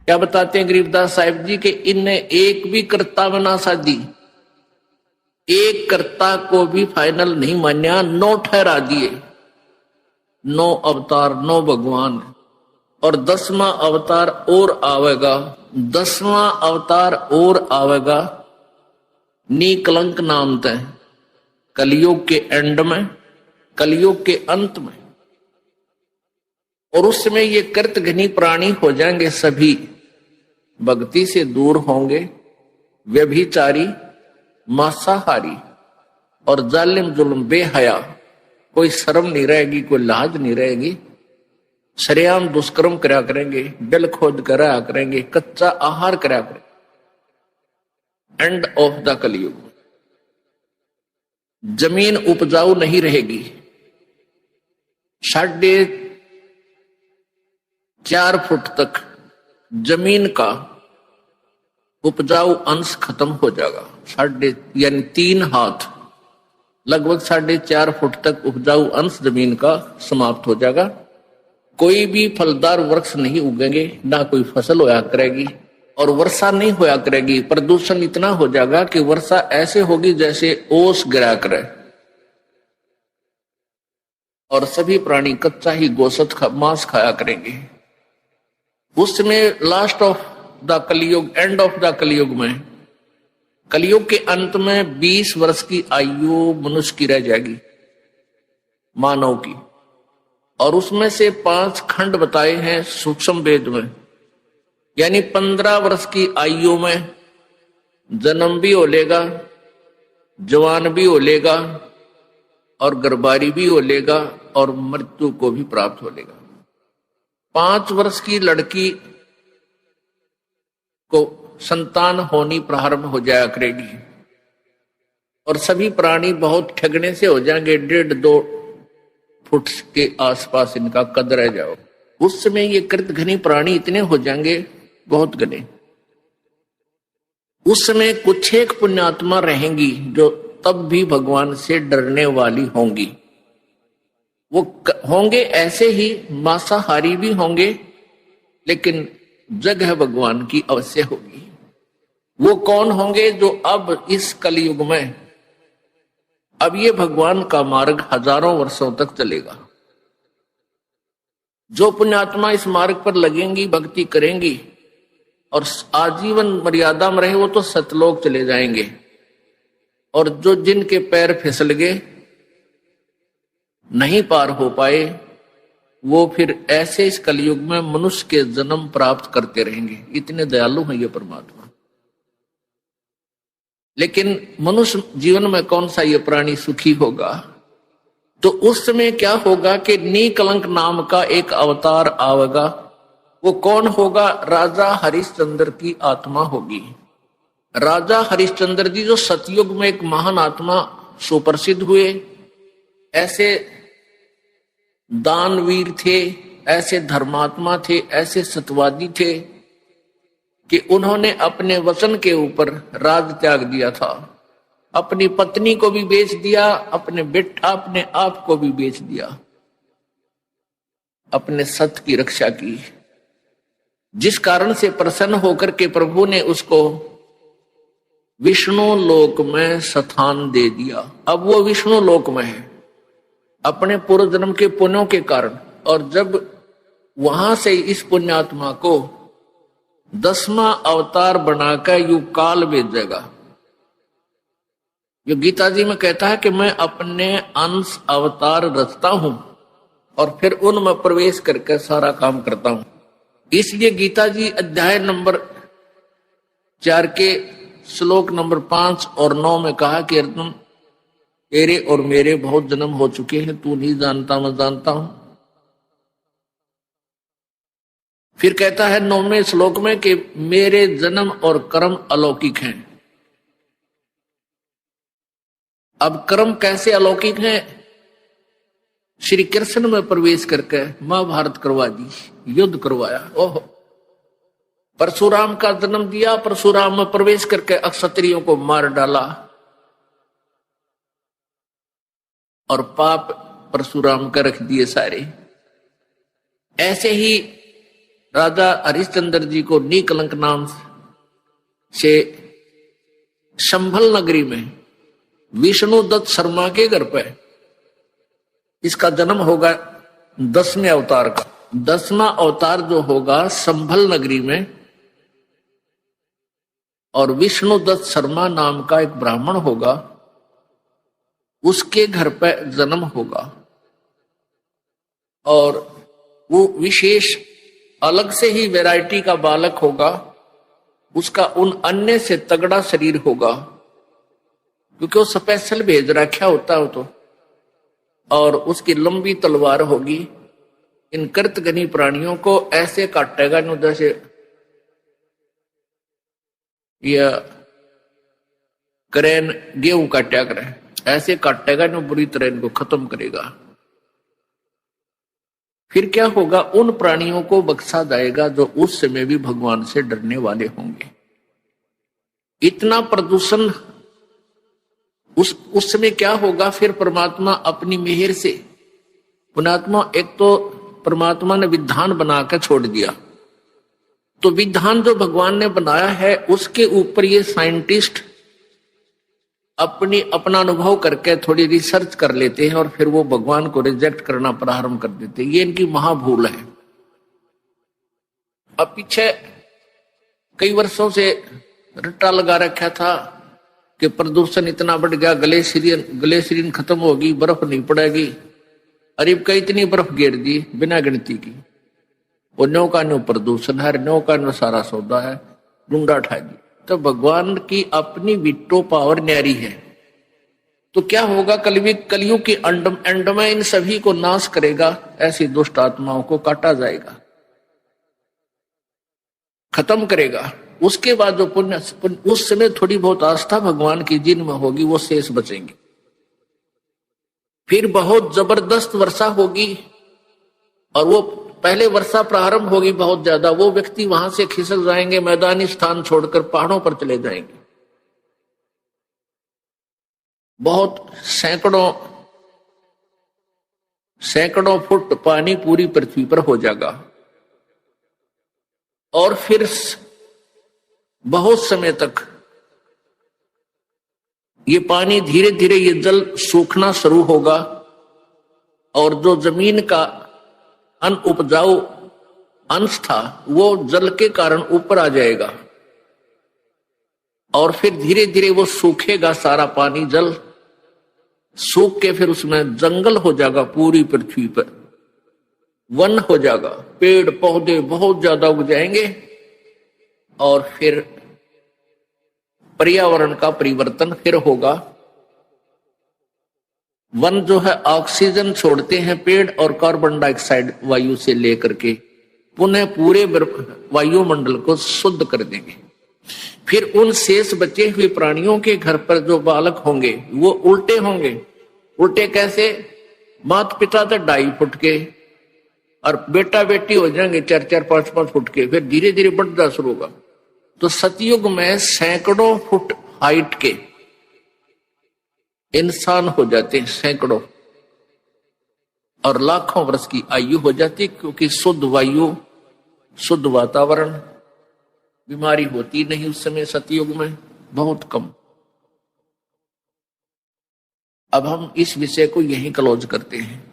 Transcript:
क्या बताते हैं गरीबदास साहिब जी के इनने एक भी कर्ता बना साधी, एक कर्ता को भी फाइनल नहीं मान्या, 9 ठहरा दिए, 9 अवतार 9 भगवान, और 10वां अवतार और आवेगा, 10वां अवतार और आवेगा निकलंक नाम तय, कलयुग के एंड में, कलयुग के अंत में। और उस समय ये कृतघ्नी प्राणी हो जाएंगे, सभी भक्ति से दूर होंगे, व्यभिचारी, मांसाहारी और जालिम जुल्म बेहया, कोई शर्म नहीं रहेगी, कोई लाज नहीं रहेगी, सरेआम दुष्कर्म करा करेंगे, जल खोद करा करेंगे, कच्चा आहार करा करेंगे। एंड ऑफ द कलयुग। जमीन उपजाऊ नहीं रहेगी, 4.5 फुट तक जमीन का उपजाऊ अंश खत्म हो जाएगा, यानी 3 हाथ, लगभग 4.5 फुट तक उपजाऊ अंश जमीन का समाप्त हो जाएगा। कोई भी फलदार वृक्ष नहीं उगेंगे, ना कोई फसल होया करेगी, और वर्षा नहीं होया करेगी। प्रदूषण इतना हो जाएगा कि वर्षा ऐसे होगी जैसे ओस गिरा करे, और सभी प्राणी कच्चा ही गोश्त मांस खाया करेंगे। उसमें लास्ट ऑफ द कलयुग, एंड ऑफ द कलयुग में, कलयुग के अंत में 20 वर्ष की आयु मनुष्य की रह जाएगी, मानव की। और उसमें से 5 खंड बताए हैं सूक्ष्म वेद में, यानी 15 वर्ष की आयु में जन्म भी हो लेगा, जवान भी हो लेगा, और गर्भारी भी हो लेगा, और मृत्यु को भी प्राप्त हो लेगा। 5 वर्ष की लड़की को संतान होनी प्रारंभ हो जाया करेगी, और सभी प्राणी बहुत ठगने से हो जाएंगे, 1.5-2 फुट के आसपास इनका कद रह जाओ। उस समय ये कृतघ्नी प्राणी इतने हो जाएंगे, बहुत घने। उस समय कुछ एक पुण्यात्मा रहेंगी जो तब भी भगवान से डरने वाली होंगी। वो होंगे ऐसे ही, मांसाहारी भी होंगे, लेकिन जगह भगवान की अवश्य होगी। वो कौन होंगे? जो अब इस कलयुग में, अब ये भगवान का मार्ग हजारों वर्षों तक चलेगा। जो पुण्यात्मा इस मार्ग पर लगेंगी, भक्ति करेंगी और आजीवन मर्यादा में रहे, वो तो सतलोक चले जाएंगे। और जो जिनके पैर फिसल गए, नहीं पार हो पाए, वो फिर ऐसे इस कलयुग में मनुष्य के जन्म प्राप्त करते रहेंगे। इतने दयालु हैं ये परमात्मा। लेकिन मनुष्य जीवन में कौन सा ये प्राणी सुखी होगा? तो उस समय क्या होगा कि निकलंक नाम का एक अवतार आवेगा। वो कौन होगा? राजा हरिश्चंद्र की आत्मा होगी। राजा हरिश्चंद्र जी जो सतयुग में एक महान आत्मा सुप्रसिद्ध हुए, ऐसे दानवीर थे, ऐसे धर्मात्मा थे, ऐसे सत्यवादी थे कि उन्होंने अपने वचन के ऊपर राज त्याग दिया था। अपनी पत्नी को भी बेच दिया, अपने आप को भी बेच दिया, अपने सत्य की रक्षा की। जिस कारण से प्रसन्न होकर के प्रभु ने उसको विष्णु लोक में स्थान दे दिया। अब वो विष्णु लोक में है अपने पूर्व जन्म के पुण्यों के कारण। और जब वहां से इस पुण्यात्मा को 10वां अवतार बनाकर युग काल भेजेगा। जो गीता जी में कहता है कि मैं अपने अंश अवतार रचता हूं और फिर उनमें प्रवेश करके सारा काम करता हूं। इसलिए गीता जी अध्याय नंबर 4 के श्लोक नंबर 5 और 9 में कहा कि अर्जुन, तेरे और मेरे बहुत जन्म हो चुके हैं, तू नहीं जानता, मैं जानता हूं। फिर कहता है 9वें श्लोक में कि मेरे जन्म और कर्म अलौकिक हैं। अब कर्म कैसे अलौकिक हैं? श्री कृष्ण में प्रवेश करके महाभारत करवा दी, युद्ध करवाया। ओह, परशुराम का जन्म दिया, परशुराम में प्रवेश करके अक्षत्रियों को मार डाला और पाप परशुराम का रख दिए सारे। ऐसे ही राजा हरिश्चंद्र जी को नीकलंक नाम से संभल नगरी में विष्णु दत्त शर्मा के घर पे इसका जन्म होगा 10वें अवतार का। 10वां अवतार जो होगा संभल नगरी में, और विष्णु दत्त शर्मा नाम का एक ब्राह्मण होगा, उसके घर पे जन्म होगा। और वो विशेष अलग से ही वैरायटी का बालक होगा, उसका उन अन्य से तगड़ा शरीर होगा, क्योंकि वो स्पेशल भेज रखा होता है तो। और उसकी लंबी तलवार होगी। इन कृतघ्नी प्राणियों को ऐसे काटेगा न जैसे यह करेन गेहूं काटा करे, ऐसे काटेगा न बुरी तरह इनको खत्म करेगा। फिर क्या होगा, उन प्राणियों को बख्शा जाएगा जो उस समय भी भगवान से डरने वाले होंगे। इतना प्रदूषण उस समय क्या होगा, फिर परमात्मा अपनी मेहर से, पुण्यात्मा एक तो परमात्मा ने विधान बनाकर छोड़ दिया, तो विधान जो भगवान ने बनाया है उसके ऊपर ये साइंटिस्ट अपना अनुभव करके थोड़ी रिसर्च कर लेते हैं और फिर वो भगवान को रिजेक्ट करना प्रारंभ कर देते हैं। ये इनकी महाभूल है। अब पीछे कई वर्षों से रट्टा लगा रखा था कि प्रदूषण इतना बढ़ गया, ग्लेशियन खत्म होगी, बर्फ नहीं पड़ेगी। अरे कई इतनी बर्फ गिर दी बिना गिनती की, वो नो का नो प्रदूषण है, नो का नो सारा सौदा है, डूंडा उठा दी। तो भगवान की अपनी विटो पावर न्यारी है। तो क्या होगा, कलयुग की एंड में इन सभी को नाश करेगा, ऐसी दुष्ट आत्माओं को काटा जाएगा, खत्म करेगा। उसके बाद जो पुण्य उस समय थोड़ी बहुत आस्था भगवान की जिनमें होगी वो शेष बचेंगे। फिर बहुत जबरदस्त वर्षा होगी, और वो पहले वर्षा प्रारंभ होगी बहुत ज्यादा, वो व्यक्ति वहां से खिसक जाएंगे, मैदानी स्थान छोड़कर पहाड़ों पर चले जाएंगे। बहुत सैकड़ों फुट पानी पूरी पृथ्वी पर हो जाएगा, और फिर बहुत समय तक ये पानी धीरे धीरे ये जल सूखना शुरू होगा, और जो जमीन का अनउपजाऊ अंश था वो जल के कारण ऊपर आ जाएगा, और फिर धीरे धीरे वो सूखेगा, सारा पानी जल सूख के फिर उसमें जंगल हो जाएगा, पूरी पृथ्वी पर वन हो जाएगा, पेड़ पौधे बहुत ज्यादा उग जाएंगे, और फिर पर्यावरण का परिवर्तन फिर होगा। वन जो है ऑक्सीजन छोड़ते हैं पेड़, और कार्बन डाइऑक्साइड वायु से लेकर के पुनः पूरे वायुमंडल को शुद्ध कर देंगे। फिर उन शेष बचे हुए प्राणियों के घर पर जो बालक होंगे वो उल्टे होंगे। उल्टे कैसे, माता पिता तो 2.5 फुट के और बेटा बेटी हो जाएंगे 4-4, 5-5 फुट के, फिर धीरे धीरे बढ़ता शुरू होगा। तो सतयुग में सैकड़ों फुट हाइट के इंसान हो जाते हैं, सैकड़ों, और लाखों वर्ष की आयु हो जाती है, क्योंकि शुद्ध वायु, शुद्ध वातावरण, बीमारी होती नहीं उस समय सतयुग में, बहुत कम। अब हम इस विषय को यहीं क्लोज करते हैं।